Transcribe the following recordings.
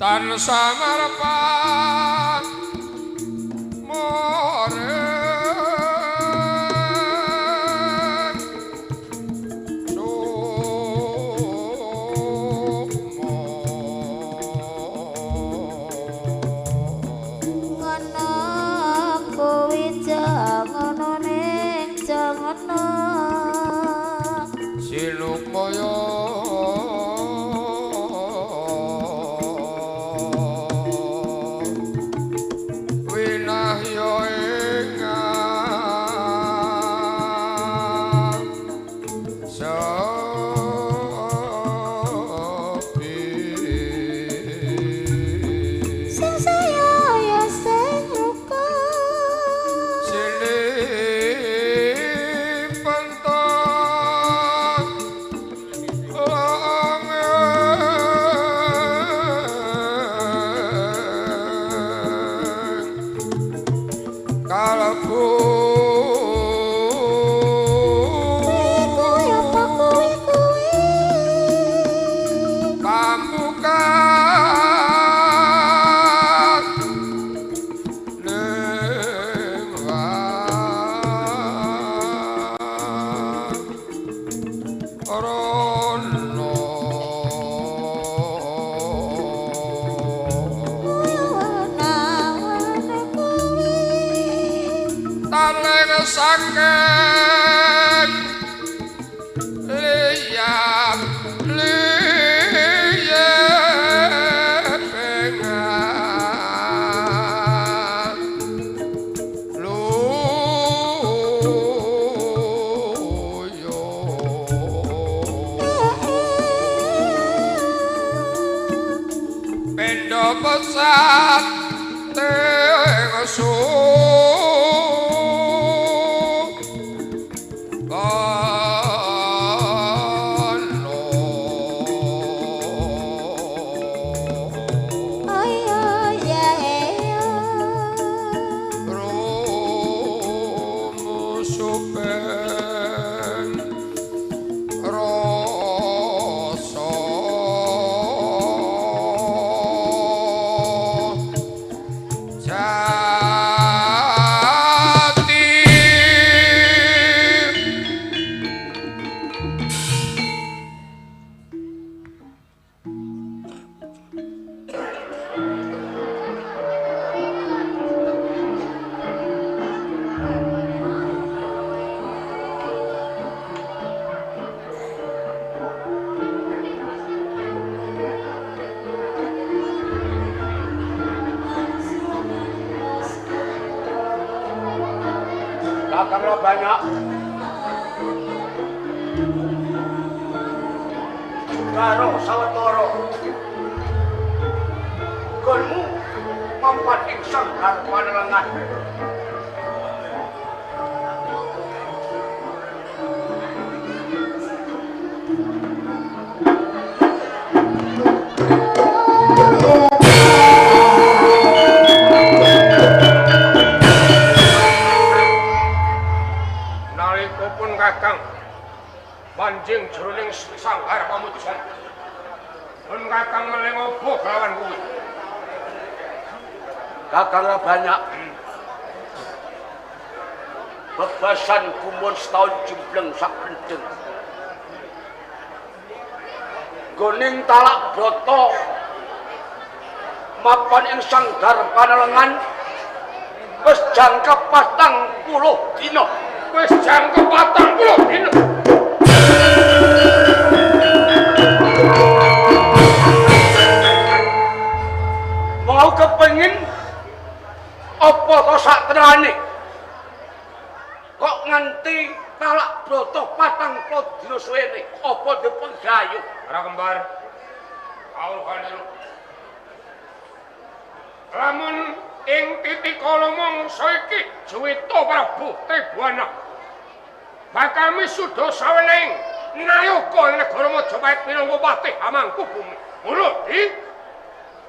tansah marepang moreng sukma ngono kuwi jangono ning jangono sinukmaya saking liyap pengat luyo pendo pesat tengesu Kakanglah banyak karo sawetara gonmu mampat ing sanggar panelengan kakang manjing jroning sanggar pamujan pun kakang melengopo lawan kuwi kakanglah banyak bebasan kumun setahun jembleng sak pendeng goning talak broto mapan ing sanggar panelengan wis jangka 40 dina wis jangka 40 dina mau kepengin Apa to satrane? Kok nganti talak broto 40 dina suwene apa dipenggayu? Para kembar. Kaul kanil. Lamun ing titik kala mangsa iki Juwita Prabu Tribhuwana bakal misuda sawening nayaka ing negara Majapahit minangka patih Hamangkubumi. Mula di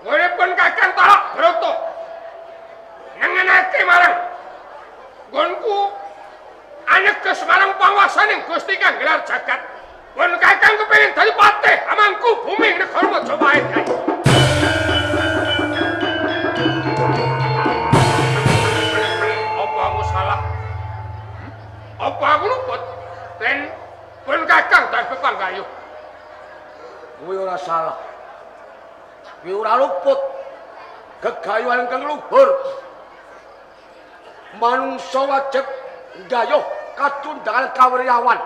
uripun Kakang Talak Broto ngengenake marang nggonku aneges marang panguwasaning Gusti kang gelar jagat. Pun Kakang kepengin dadi patih Hamangkubumi ing negara Majapahit. Apa aku luput? Dan pun Kakang dan Pepanggayu. Kuwi ora salah. Kuwi ora luput. Gegayuhan kang luhur. Manungsa wajib nggayuh katundangan kawiryawan.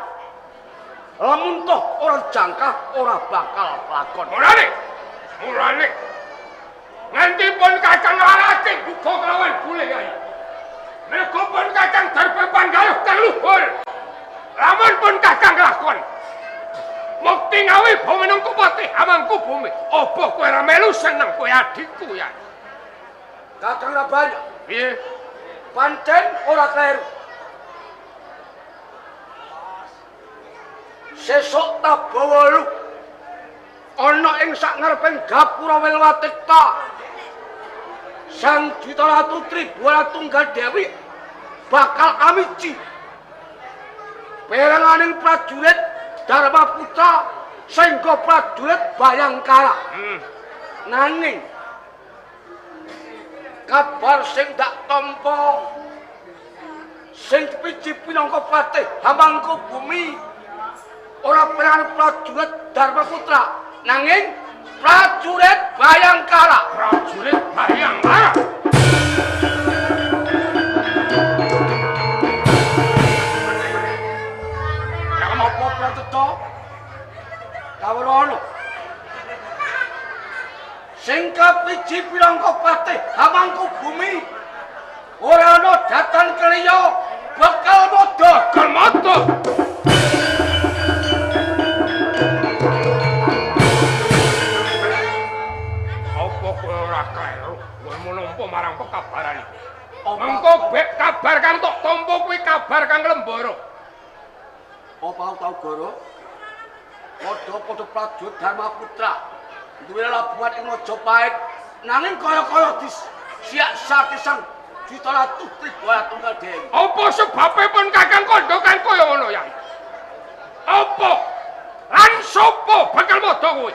Lamun toh ora jangka ora bakal lakon. Mulane. Nganti pun Kakang larake buka kelawan bule yai. Mereka pun Kakang Pepanggayu kang luhur. Lamun pun Kakang lakon. Mukti ngawi bumi nungku patih Hamangkubumi. Apa kowe ora melu seneng kowe adikku ya? Kakang ra banyak. Piye? Pancen ora kleru. Sesuk tabawa lu ana ing sakngareping gapura Welwatikta. Sang Juta Ratu Tribhuwana Tunggal Dewi bakal amici peranganing prajurit Dharma Putra sehingga prajurit Bayangkara. Nanging kabar sing dak tampa sing piji pinangka patih Hamangkubumi ora perangan prajurit Dharma Putra nanging prajurit Bayangkara. Prajurit Bayangkara. Apa Prateta? Kawrono. Sing kapiji pirangka patih Hamangkubumi ora ana datan kliya bakal modho. Apa kowe ora kleru? Kowe menapa marang pekabaran iki? Mengko bek kabar kang tok tampa kuwi kabar kang lembara. Apa tau goro? Padha-padha prajurit Dharma Putra duwe labuhan ing Majapahit nanging kaya-kaya disiasati sang Juta Ratu Tribhuwana Tunggal Dewi. Apa sebabe pun Kakang kandha kan kaya ngono ya? Apa? Lan sapa bakal modho kuwi?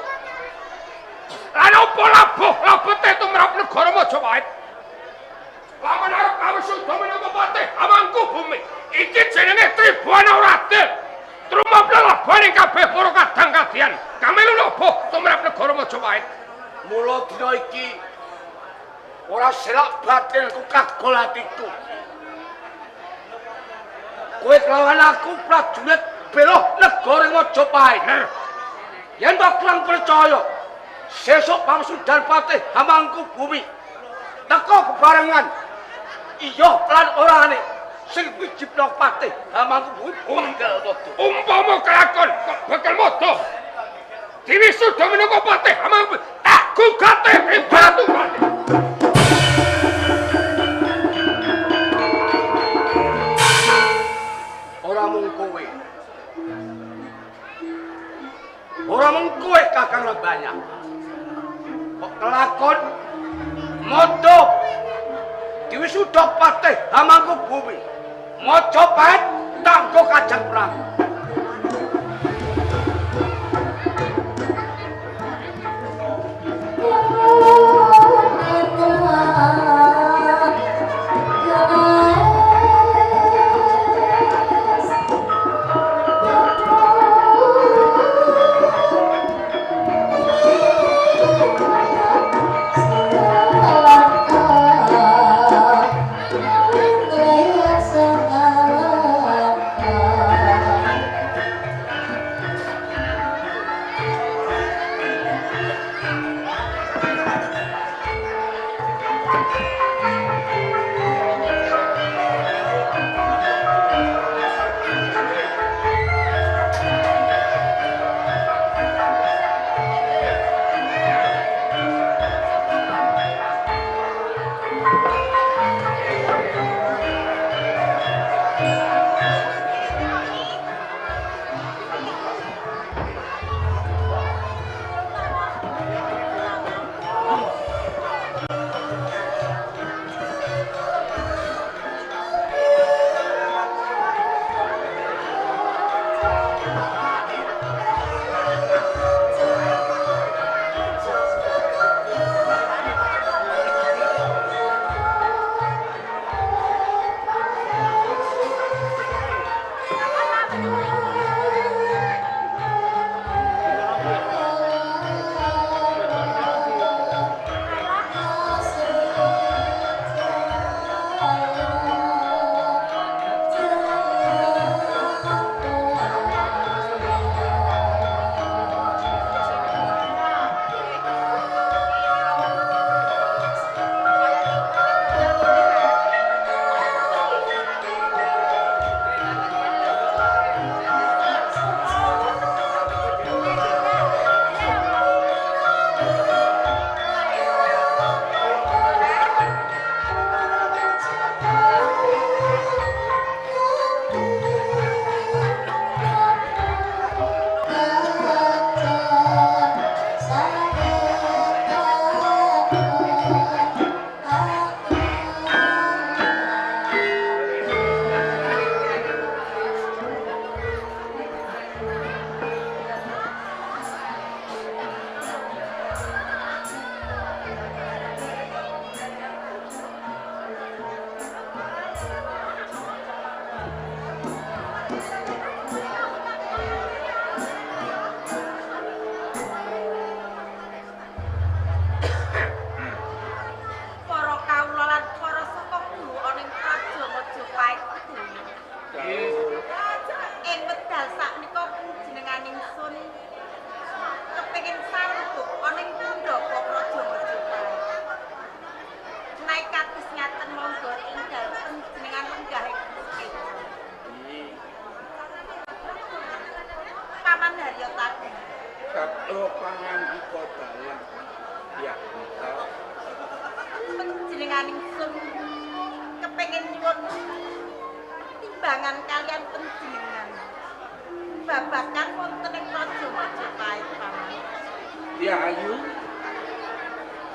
Lan apa labete tumrap negara Majapahit? Lamun arep kawisuda menapa patih Hamangkubumi iki jenenge Tribhuwana ora adil. Trumapla labane kabeh para kadang kadian. Kamelu lobo tumrap negara Majapahit. Mula dina iki ora selak batinku kagol atiku. Kowe kelawan aku prajurit bela negara Majapahit. Yen bakal percaya sesuk pamsudan patih Hamangkubumi teko bebarengan iya lan orane sing wijibna patih Hamangkubumi bakal modho. Umpama kelakon kok bakal modho. Diwisuda menapa patih Hamangkubumi tak gugate batu patih. Ora mung kowe. Ora mung kowe Kakang banyak. Kok kelakon modho diwisuda patih Hamangkubumi. Majapahit tanggo Kajang Prabu.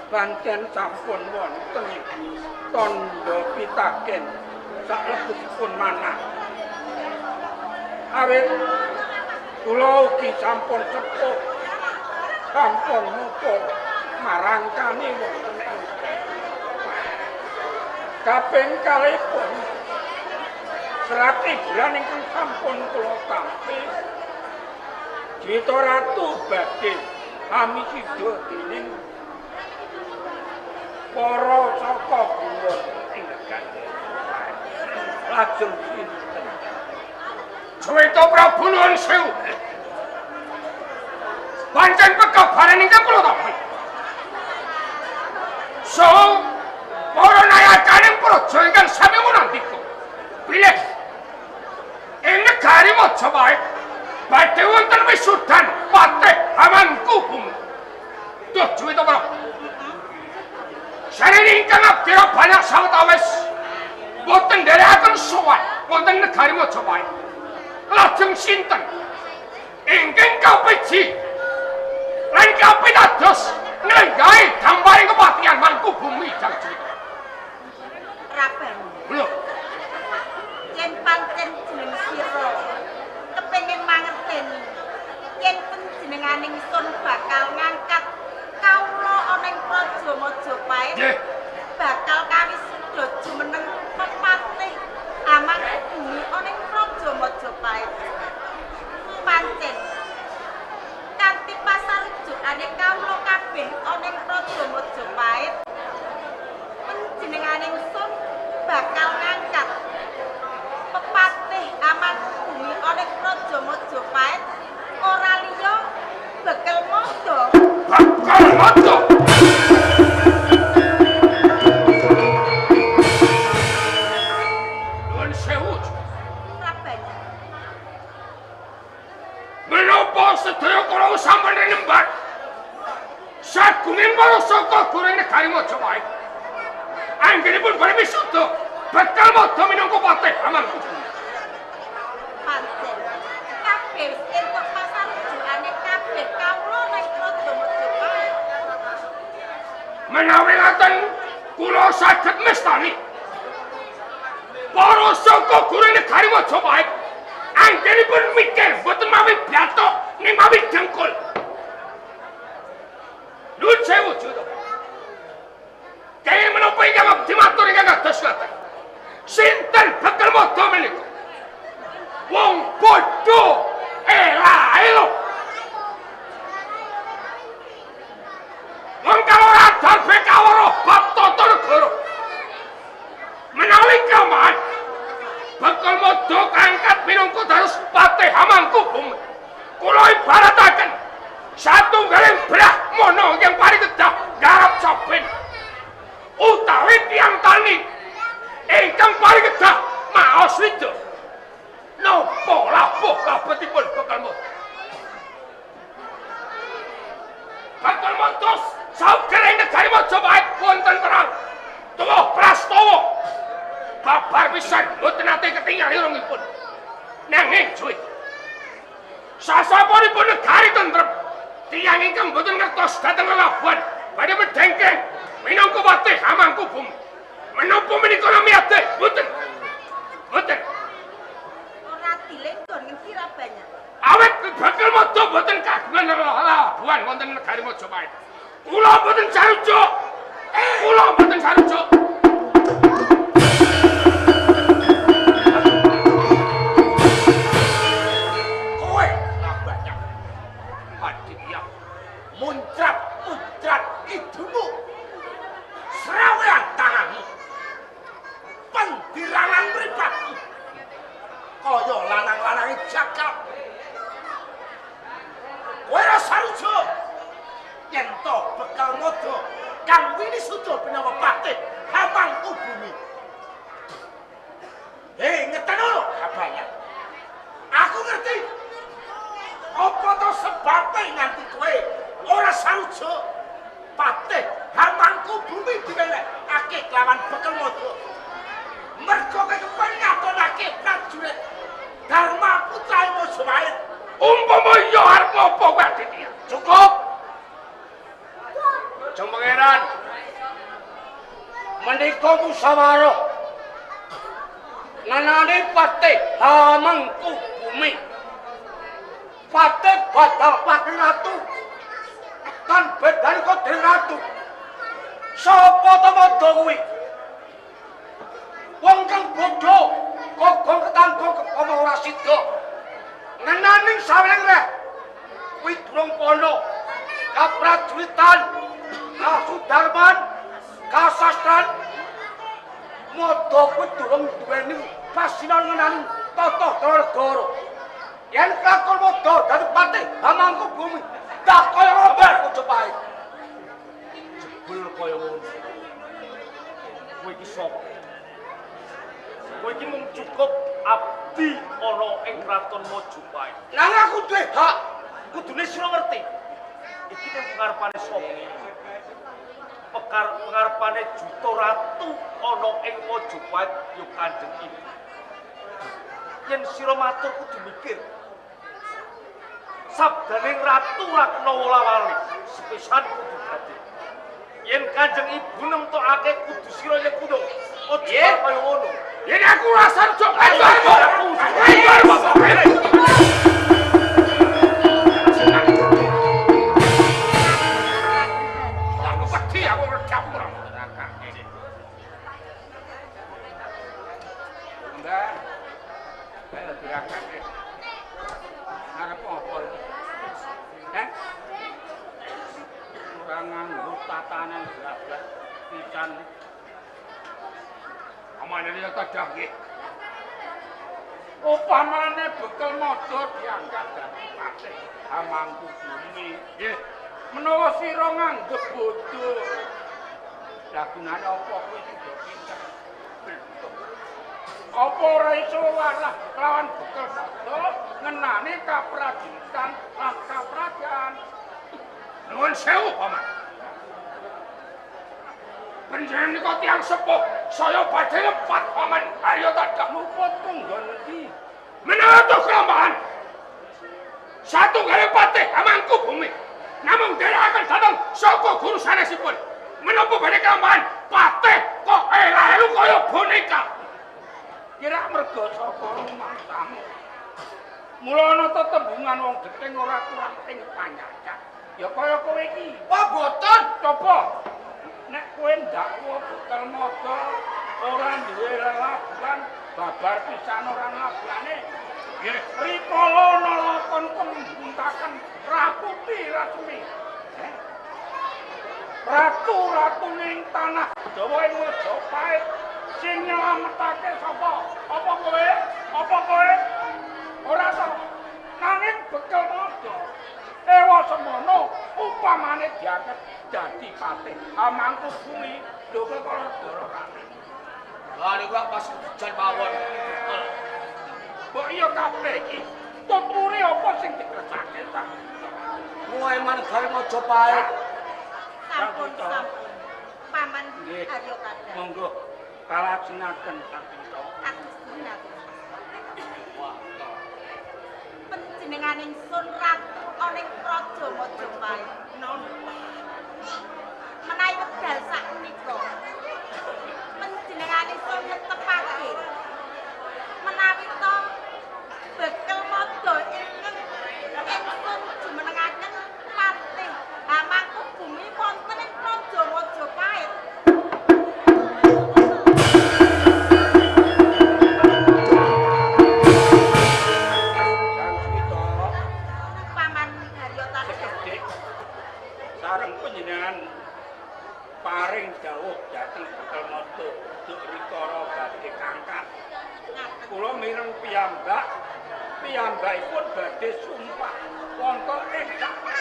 Pancen sampun wonten tandha pitaken salebetipun manah. Awit kula ugi sampun sepuh sampun mupa marangkani wonten ing kaping kalihipun serat ibran ingkang sampun kula tampi Jita Ratu badhe kami sida dening para saka gumun ing negari. Lajeng sinten? Jwita Prabu Nuwun Sewu. Pancen pekabaran ingkang kula tampi. So, para nayakaning praja ingkang sami munandika. Bilih ing negari Majapahit badhe wonten wisudan Patih Hamangkubumu. Duh Jwita Prabu. Sarene ingkang abdi banyak sawetawis boten nderekaken sowan wonten negari Majapahit. Lajeng sinten ingkang kapiji lan kapitados nglenggahi gambaring kepatihan Mangkubumi Jangjuwita. Raban. Lho, Yen pancen jeneng sira kepengin mangerteni yen panjenenganing sun bakal ngangkat kawula ana ing Praja Majapahit nggih. bakal kawisuda jumeneng pepatih Hamangkubumu ana ing Praja Majapahit. Pancen kanthi pasarujukane kawula kabeh ana ing Praja Majapahit panjenenganing sun bakal ngangkat pepatih Hamangkubumu ana ing Praja Majapahit ora liya Bakal Mada. Bakal Mada. Nuwun sewu. Raban. Menapa sedaya kula sampun rinembat sagunging para saka goreng negari Majapahit. Anggenipun bareng wisuda Bakal Mada minangka patih Hamangkubumu. Pancen kabeh entuk pasarujukane kabeh kawula ning Praja Majapahit. Menawi ngaten kula saged mestani para saka goreng negari Majapahit anggenipun mikir boten mawi bathok ning mawi dengkul. Nuwun sewu Judha. Kaya menapa ingkang abdi matur ingkang kados ngaten. Sinten Bakal Mada menika? Wong bodho ela-elo. Wong kaluradan bekawara bab tata negara. Menawi kaman Bakal Mada kangkat minangka dados patih Hamangkubumu. Kula ibarataken satunggaling brahmana ingkang parikedah garap saben utawi tiyang tani ingkang parikedah maos wida. Napa labuh kabetipun Bakal Mada? Bakal Mada saugering negari Majapahit wonten perang tuwuh prastawa. Babar pisan boten nate ketingal irungipun. Nanging Jwita sasampunipun negari tentrem tiyang ingkang boten ngertos dhateng lelabuhan badhe medhengken minangka patih hamangku bumi. Menapa menika namiyate? Boten. Boten. Ora dilenggon ngerti ra banyak. Awet bakal modo boten kagungan lelabuhan wonten negari Majapahit. Kula boten sarujuk. Kula boten sarujuk. Kowe lah banyak. Adiknya muncrat idumu. Serawean tanganmu. Pendirangan mripatmu. Kaya lanang-lanange jagal. Kowe ora sarujuk. Yen to bekal modo kang wini suda binawa patih hamangku bumi. Hei, ngeten lho, banyak. Aku ngerti. Apa to sebabe nganti kowe ora sarujuk patih hamangku bumi diwelekake kelawan bekal modo. Mergo kepen ngatonake prajurit Dharma Putra Majapahit. Umpama iya arep apa kowe Aditya? Cukup. Jeng Pangeran, Menika musyawarah nganane patih hamangku bumi. Patih badal patih ratu. Kan bedane kok dene ratu. Sapa to modho kuwi? Wong kang bodho, kok ketanggo apa ora sida. Ngenaning saweling reh. Kuwi durung pono. Kaprajuritan, kasudarman, kasastran. Modho kuwi durung duweni pasinan ngenaning tata negara. Yen kakon modho dadi patih hamangku bumi. Dak kaya apa Majapahit. Jebul kaya ngono. Kowe iki sapa? Kowe iki mung cukup abdi ana ing kraton Majapahit. Nang aku duwe hak. Kudune sira ngerti. Iki kan pengarepane sapa? Pengarepane Juta Ratu ana ing Majapahit ya Kanjeng Ibu. Yen sira matur kudu mikir. Sabdaning ratu ra kena wola-wali, sepisan kudu dadi. Yen Kanjeng Ibu nemtokake kudu sira yen kudu. Aja kaya ngono. yen aku rasa cok ayo. Aku pasti aku redam ora rakake. Mbak. Ayo dirakake. Arep apa iki? Heh? Ora nganggo tatanan blas pisan. Amane ya tadah nggih. Upamane bekel modo diangkat dadi patih hamangku bumi. Nggih. Menawa sira nganggep bodho. Lah gunane apa kowe juga pinter? Apa ora iso warah lawan bekel modo ngenani kaprajuritan lan kaprajan. Nuwun sewu, Paman. Panjenengan tiyang sepuh, saya badhe lepat, Paman. Ayo tadah luput tunggon iki. Menawa to kelambahan. Satu kali patih hamangku bumi. Namung derekaken dateng saka guru sanesipun. Menapa badhe kelambahan patih kok elu kaya boneka. Kira mergo saka rumah tamu. Mula ana tetembungan wong gething ora kurang ing panyacak. Ya kaya kowe iki. Apa boten? Coba nek kowe ndakwa bekel modo ora duwe lelabuhan babar pisan ora labane. Nggih, rikala nalakon pembuntakan Raputi Rasmi. Ratu-ratu ning tanah Jawa ing Majapahit sing nyelametake sapa? Apa kowe? Apa kowe? Ora to. Nanging bekel modo. Ewa semono upamane diangkat dadi patih hamangku bumi lho kok ora kate. Lah niku pas jan mawon. Kok iya kabeh iki tuture apa sing dikersake ta? Kowe manegare Majapahit. Sampun sampun. Paman Nggih. Arya Kadang. Monggo kalajengaken saking to. Aku gunakan. Penci panjenengan ingsun ratu ana ing praja Majapahit. Menawi wekdal sakmenika panjenengan ingsun netepake menawi to bekel mada ingkang ingsun jumenengaken patih hamangku bumi wonten ing praja Majapahit. Sareng panjenengan paring dawuh dhateng bekel mada duk rikala badhe kangkat. Kula mireng piyambakipun badhe sumpah wonten ing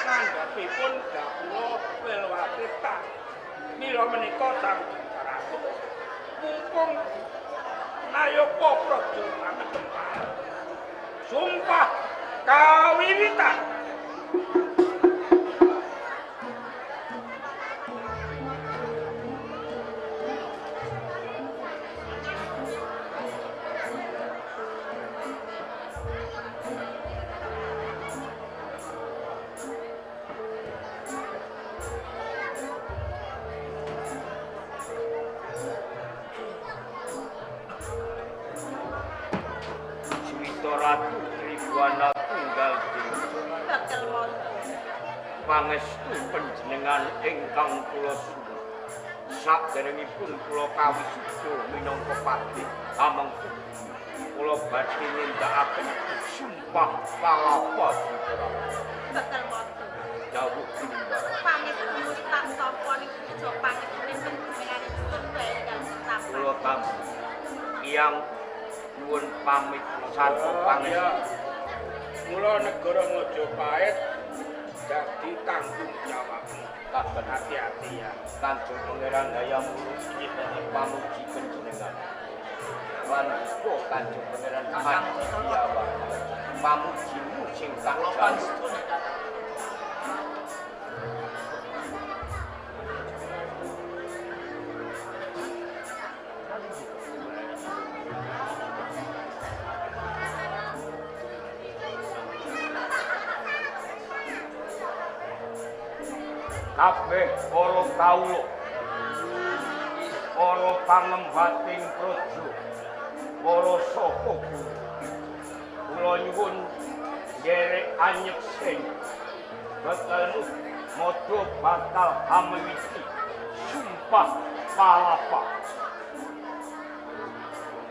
ngandhapipun Gapura Wilwatita. Mila menika sang ratu mumpung nayapa praja pametempah. Sumpah kawiwitan. Ratu Tribhuwana Tunggal Bekel mada. pangestu panjenengan ingkang kula suwun. Saderengipun kula kawisuda minangka patih amangka kula badhe nindakaken sumpah palapa Sitra. Bekel mada. Dawuh tunggal. Pamit mustak sapa ning puja pangestuning panjenengan ingsun wae ingkang setapak. Kula tamu tiyang nyuwun pamit sarta pangestu. Mula negara Majapahit dadi tanggung jawab. Kaben Hati-hati ya. Kanjeng Pangeran Hayam kita pamuji panjenengan. Lan uga Kanjeng Pangeran Hadiyawa pamujimu sing kakang. Kabeh para kawula para pangembating praja para sapa kula nyuwun nderek anyeksen bakal modo bakal hamewiti sumpah palapa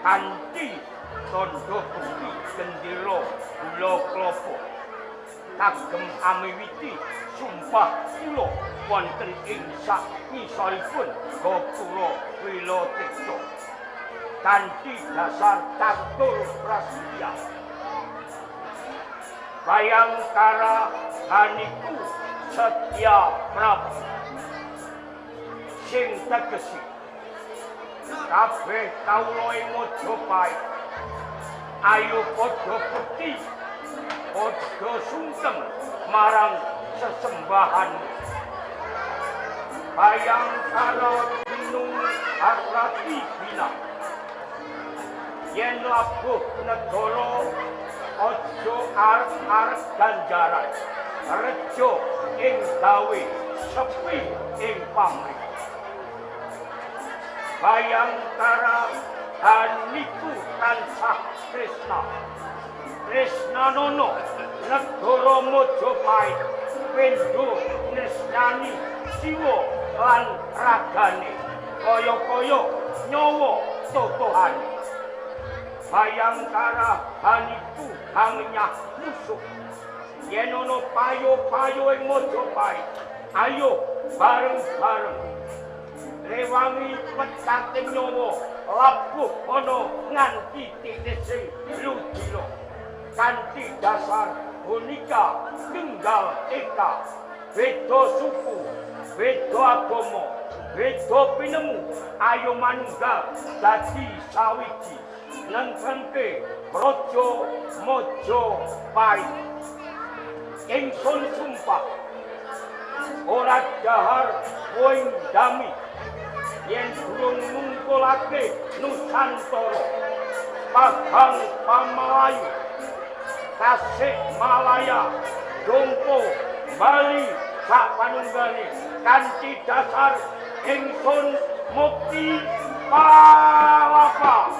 kanthi tondo bukti gendera kula klopo kagem amiwiti sumpah kula wonten ing sak ngisoripun Gapura Wilwatita kanthi dasar catur prasetya Bayangkara haniku Setya Prabu sing tegesi kabeh kawula ing Majapahit ayo padha bukti padha sungkem marang sesembahan Bayangkara gunung Akrati bina yen labuh negara aja arep-arep ganjaran rejo ing gawe sepi ing pamrih Bayangkara haniku tansah tresna tresnanono negara Majapahit pindho nesnani jiwa lan ragane kaya-kaya nyawa totohane Bayangkara haniku hangnyah musuh yen ana payo-payo ing Majapahit ayo bareng-bareng rewangi pecate nyawa labuh ana nganti titik sing ludira kanthi dasar punika tunggal eka beda suku beda agama beda pinemu ayo manunggal dadi sawiji nentengke praja Majapahit ingsun sumpah ora dahar koing dami yen durung ngungkulake Nusantara Pahang Pamalayu Tasik Malaya, Dompo, Bali, sapanunggale kanthi dasar ingsun mukti palapa.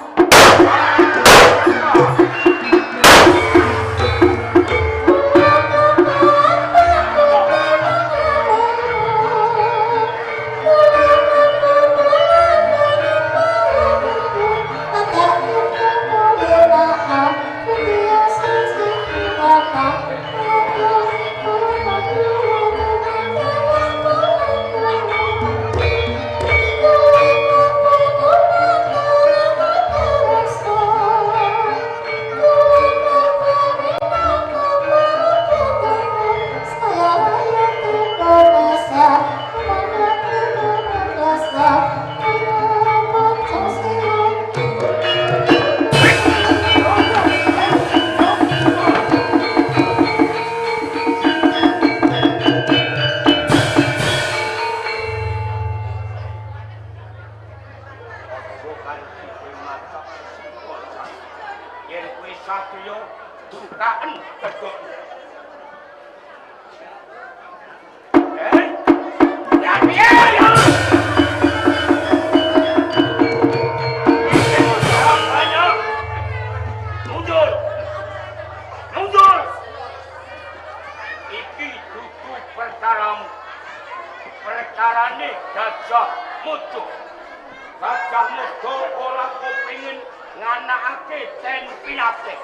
Perkarane Gajah Mada. Gajah Mada ora kepengin nganakake ten pinate.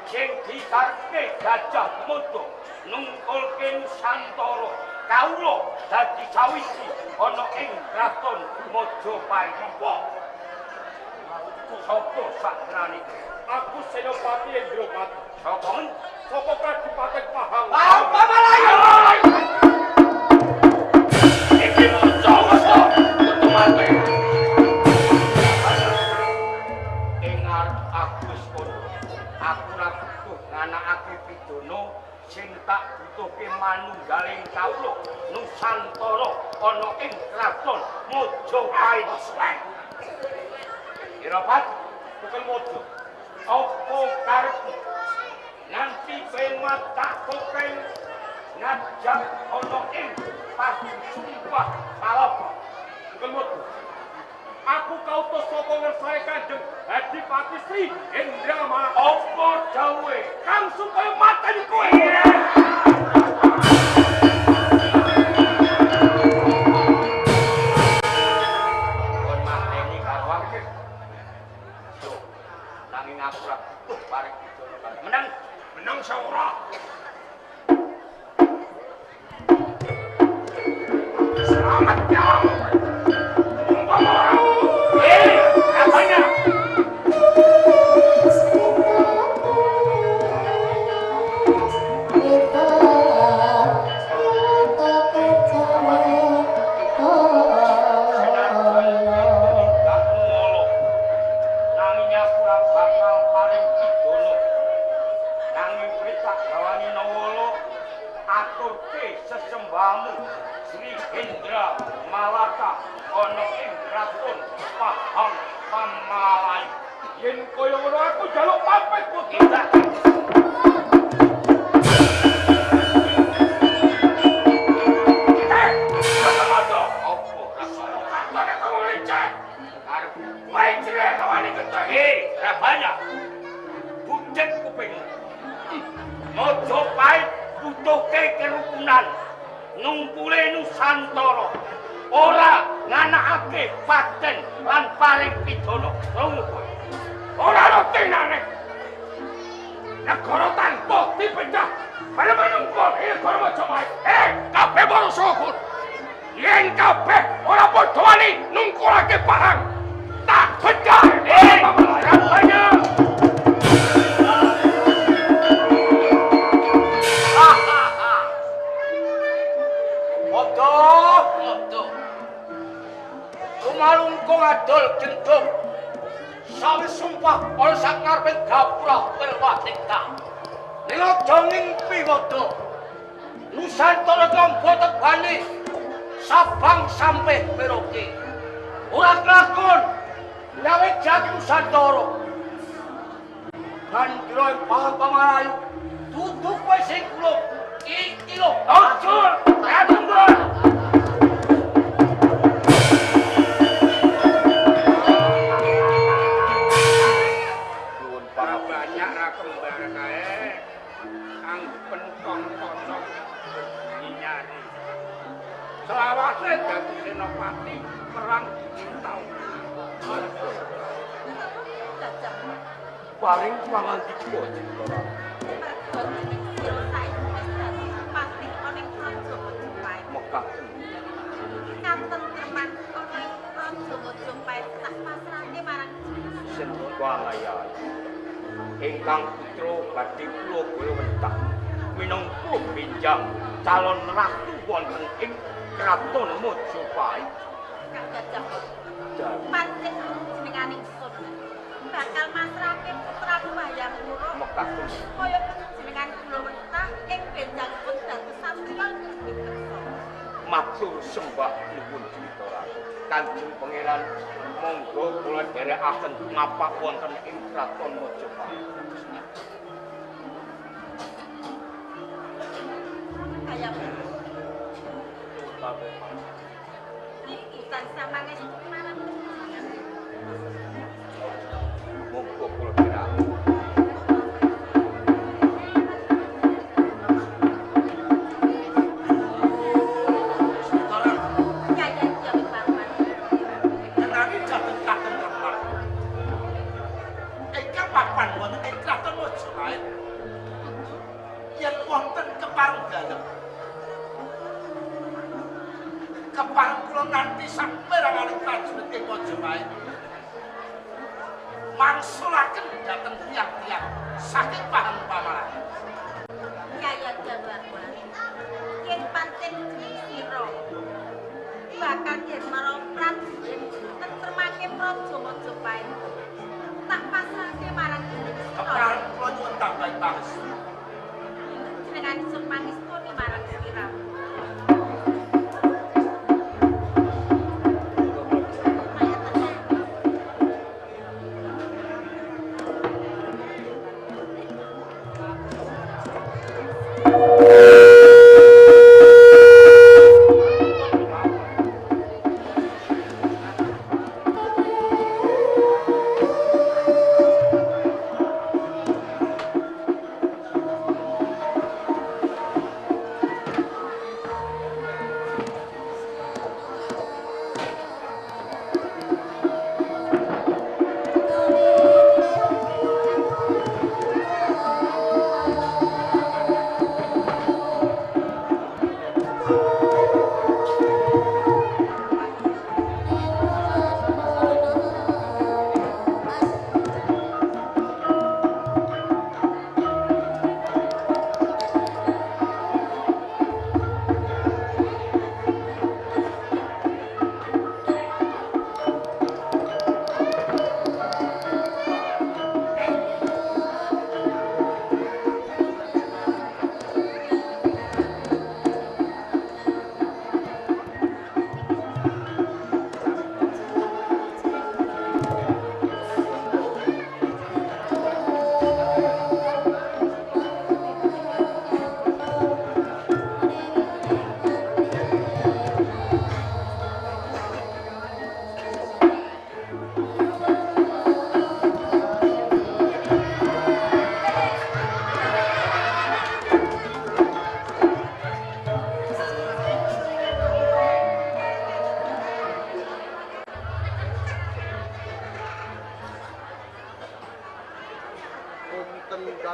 Sing dikarepke Gajah Mada nungkulke Nusantara kawula dadi sawiji ana ing kraton Majapahit. Sapa sakrane? Aku Senopati Indropati. Sapa Kadipatih Pahang. Apa Malayu? Sing tak butuhke manunggaling kawula Nusantara ana ing kraton Majapahit. Irapat tukul mojo. Apa karepmu? Nanti pemat tak kopeng ngajak ana ing pasumpah palapa. Tukul mojo. Aku kautus saka ngersane Kanjeng Adipati Sri Indrama. Apa dawuhe? Kang supaya mateni kowe. Kon mateni karo aku. Nanging aku ora butuh bareng dijono kan. Menang saura. Selamat ya. Sesembahmu Sri Indra Malaka ana ing kraton Pahang Pamalayu. Yen kaya ngono aku jaluk pamit putri. Majapahit butuhke kerukunan ngumpule Nusantara ora nganakake paten lan paring pidana. Krungu kowe ora rotenane negara tanpa dipecah pada menungkul negara Majapahit. Kabeh para syukur yen kabeh ora padha wani nungkulake parang tak pecah. Rabanya Tumalungkung adol gendong sawis sumpah ana sak ngarepe gapura Perwatikta. Ning aja ngimpi Wada. Nusantara tombo tebani Sabang sampe Merauke. Ora kelakon nyawe jati Nusantara. Bandira Pahang Pamalayu kudu kowe sing kula iki lho. Ojol, tunggu. Ora banyak ra kembar kae. Anggen kong-kong nyari. Selawase dadi senopati perang tau. Jajak. Paring mangan diko Cinta. Mekah senwangaya ingkang putra badhe kula golewentah minangka benjang calon ratu wonten ing kraton Mojopahit. Pancen jenengane ingsun bakal masrahke putra Wayang Wura Mekah kaya jenengan kula wentah ing benjangipun dados satriya ing kersa. matur sembah nuwun Cinta Ratu. Kanjeng Pangeran monggo kula dherekaken mapak wonten ing kraton Mojopahit. Kaya iki tansah mangestu marang Monggo kula dherekaken. Kepareng kula nganti sampe rawaning prajurit ing Mojopahit. Mangsulaken dhateng tiyang-tiyang saking pahang pamalan. Yaya Jawabwan. Yen pancen sira bakal yen marang prajurit tentremake praja Mojopahit. Tak pasrahke marang Kepareng kula nyuwun tambahi pangestu. jenenganipun pangestuni marang sira.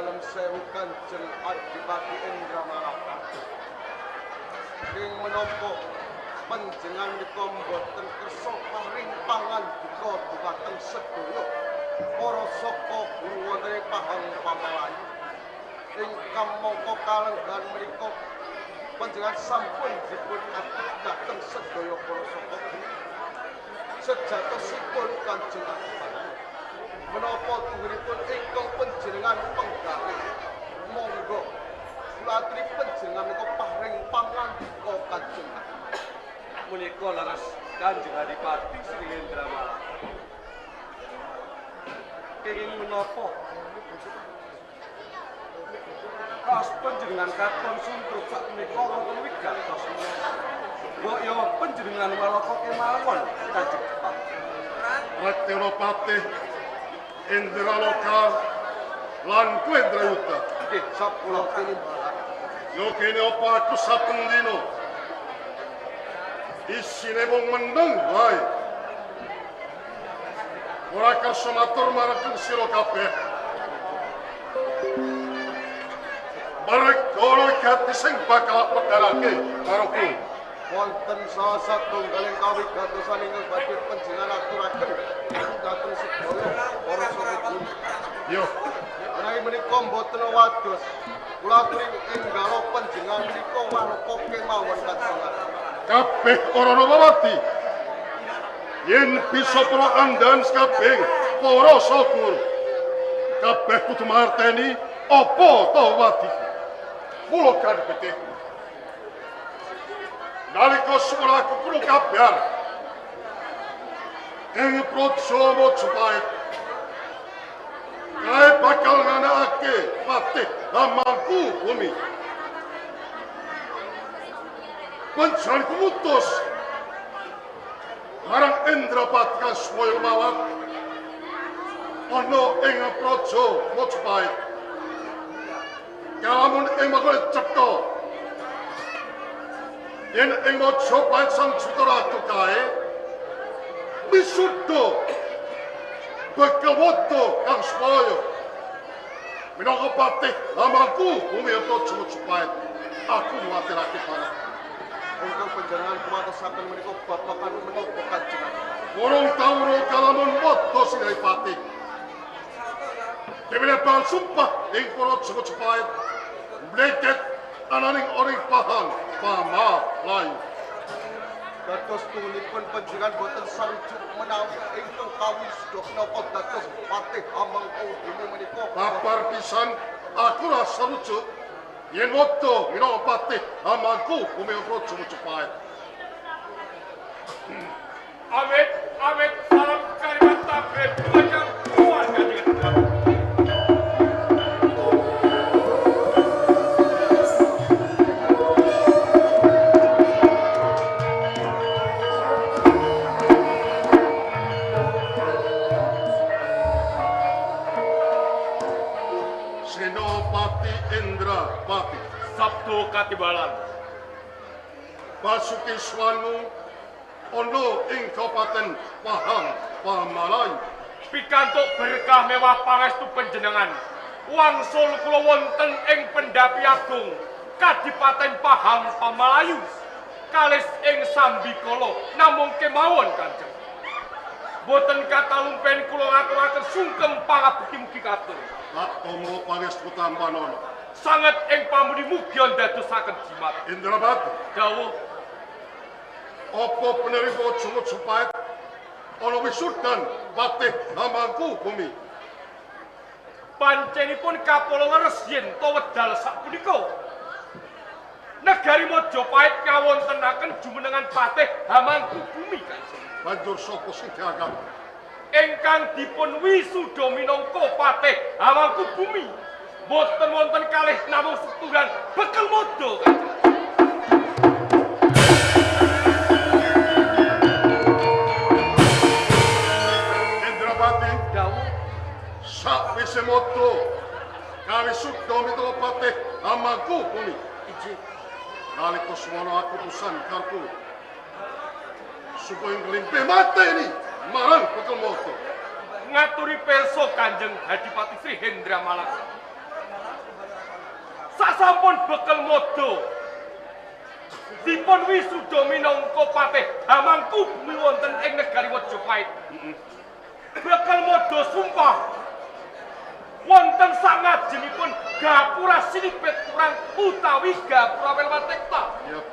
dalam sewu Kanjeng Adipati Indramalaka ing menapa panjenenganipun boten kersa paring pangandika dhumateng sedaya para saka guru wonten ing Pahang Pamalayu ingkang mangka kalenggan menika panjenengan sampun dipun atur dhateng sedaya para saka guru sejatosipun Kanjeng Adipati menapa tuhunipun ingkang panjenengan penggawe monggo kula aturi panjenengan menika paring pangandika Kanjeng Menika laras Kanjeng Adipati Sri Indramalaka kenging menapa Kas panjenengan katon suntuk sak menika wonten wigatos. Mbok yo panjenengan walaka kemawon Kanjeng Pak. Rattenopati Indra Lokal lan Kuendrayuta. Nggih, sapula tinimbala. Yo kene opaku saben dino. Isine mung meneng wae. Ora kasamatur marang sira kabeh. Barek karo kati sing bakal pekarake karo ku. Wonten salah satunggaling kawigatosan ingkang badhe panjenengan aturaken dhateng sedaya para sahabat. Yo, Menawi menika mboten wados, kula aturi enggal panjenengan menika walaka kemawon panjenengan. kabeh ora mawati. Yen bisa para andan kabeh para sakur. Kabeh kudu marteni apa ta wati. Mula kadhepete. Nalika semulaku kulo kabar. Ing protsomo supaya kae bakal nganakake patih hamangku bumi. Pancen kumutus marang Indrapati kan supaya mawat ana ing praja Mojopahit. Kalamun ing makale cipta yen ing Mojopahit sang Sutaratu kae misuda Bhagawato kang supaya minangka patih hamangku bumi praja Mojopahit aku nguwatirake para Ingkang panjenengan kumatosaken menika babagan menapa kanjengan. Burung tawro kalamun moto sinai pati. Kemene bang sumpah ing para Mojopahit bledet ananing ori paham pama lain. Dados tunipun panjenengan boten sarujuk menawi ingkang kawisda napa dados patih amangka bumi menika. Babar pisan aku rasa rujuk yen moto minangka patih amangku bumi praja Mojopahit. Amit, amit, salam kalimat tabret, macam keluarga dengan Senopati Indrapati Sabtu Katibalan. Basuki Swanu ono ing Kabupaten Pahang Pamalayu. Pikantuk berkah mewah pangestu panjenengan. Wangsul kula wonten ing Pendapi Agung Kadipaten Pahang Pamalayu. Kalis ing Sambikala namung kemawon Kanjeng. Boten katalumpen kula ngaturaken sungkem pangabekti mugi katur. Tak tomo pangestu tampanono. Sanget ing pamudi mugi ndadosaken jimat. Indrapati, Dawuh apa bener Mojopahit ana wisudan patih hamangku bumi. pancenipun kapala leres yen to wedal sapunika. Negari Mojopahit ngawontenaken jumenengan patih hamangku bumi Kanjeng. Banjur sapa sing diangkat? Ingkang dipun wisuda minangka patih hamangku bumi. Boten wonten kalih namung seturan bekel modo Kanjeng. Indrapati, Dawuh sakwise moto kawisuda minangka patih hamangku bumi. iji Nalika semono aku pusan karku supaya ngelimpih mateni marang bekel moto. ngaturi pirsa Kanjeng Hadipati Sri Hendra Malaka. Sasampun bekel modo dipun wisuda minangka patih hamangku bumi wonten ing negari Mojopahit. Bekel modo sumpah wonten sangajengipun gapura sinipit kurang utawi gapura Welwatekta. Yep.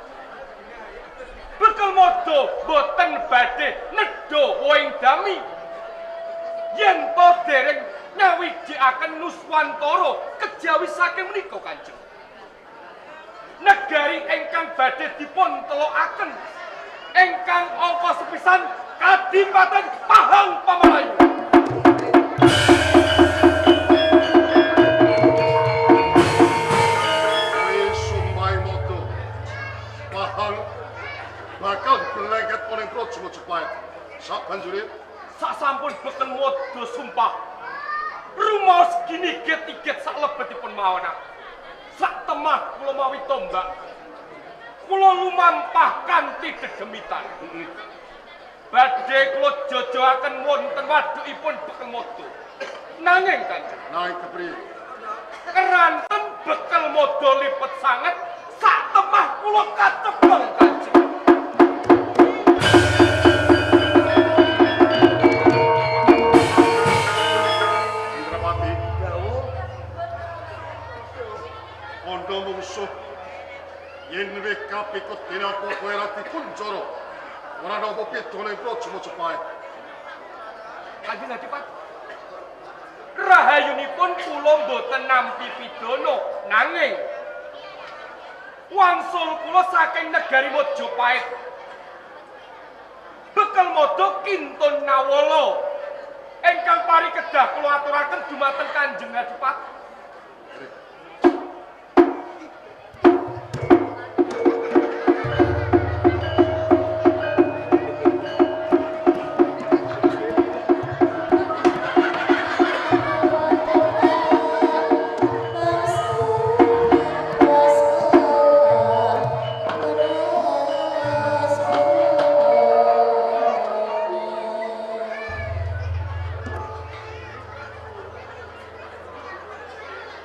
Bekel modo boten badhe nedha woing dami. Yen to dereng nyawijikaken Nuswantara kejawi saking menika Kanjeng. Negari ingkang badhe dipun telokaken ingkang angka sepisan Kadipaten Pahang Pamalayu. Majapahit. Sak banjuri sasampun beken modo sumpah. Rumaos gini get-get sak lebetipun mawana. Sak temah kula mawi tombak. Kula lumampah kanthi dedemitan. Badhe kula jojoaken wonten wadukipun beken modo. Nanging Kanjeng, naik kepriye? keranten bekel modo lipet sanget sak temah kula kacebeng Kanjeng. Indrapati. Kondo mungsuh yen wis kapikut dinapa kowe rati kunjara. Ora napa pitone Praja Majapahit. Kanjeng Adipati. Rahayunipun kula mboten nampi pidana nanging wangsul kula saking negari Majapahit. Bekel modo Kintun Nawala ingkang parikedah kula aturaken dumateng Kanjeng Adipati.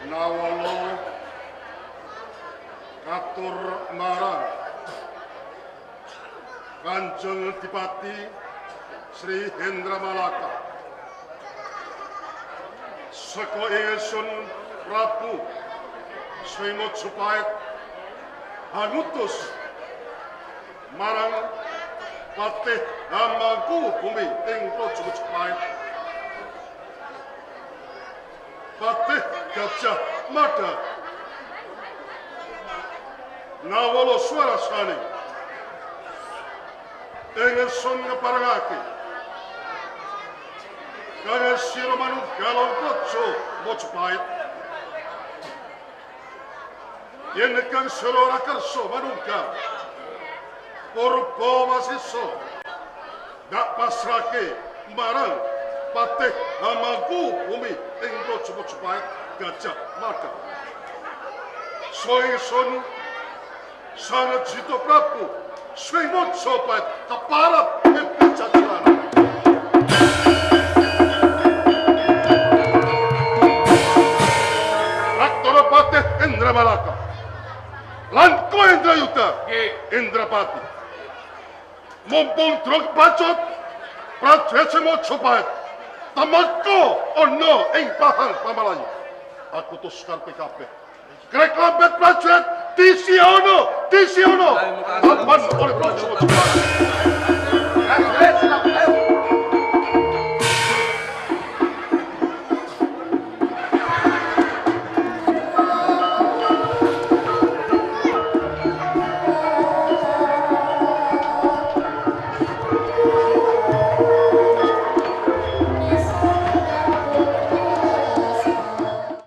Nawala katur marang Kanjeng Adipati Sri Hendramalaka. Saka ingsun Prabu Sri Majapahit anutus marang Patih Hamangku Bumi ing Praja Majapahit. Patih Gajah Mada Nawala Swarasani ingsun ngeparengake kaya sira manunggal Praja Majapahit yen kang sira ora kersa manunggal purba masisa dak pasrake marang Patih Hamangku Bumi ing Praja Majapahit Gajah Mada. Soingsun Sang Jito Prabu Sri Majapahit keparap ing Pajajaran. Raktara Patih Indramalaka lan kowe Indrayuda Indrapati mumpung drog pacut Praja Majapahit Tamatko ono ing pahang Pamalayu. Aku tus karepe kabeh. Krek lambet prajurit disiono. Kapan oleh Praja Majapahit.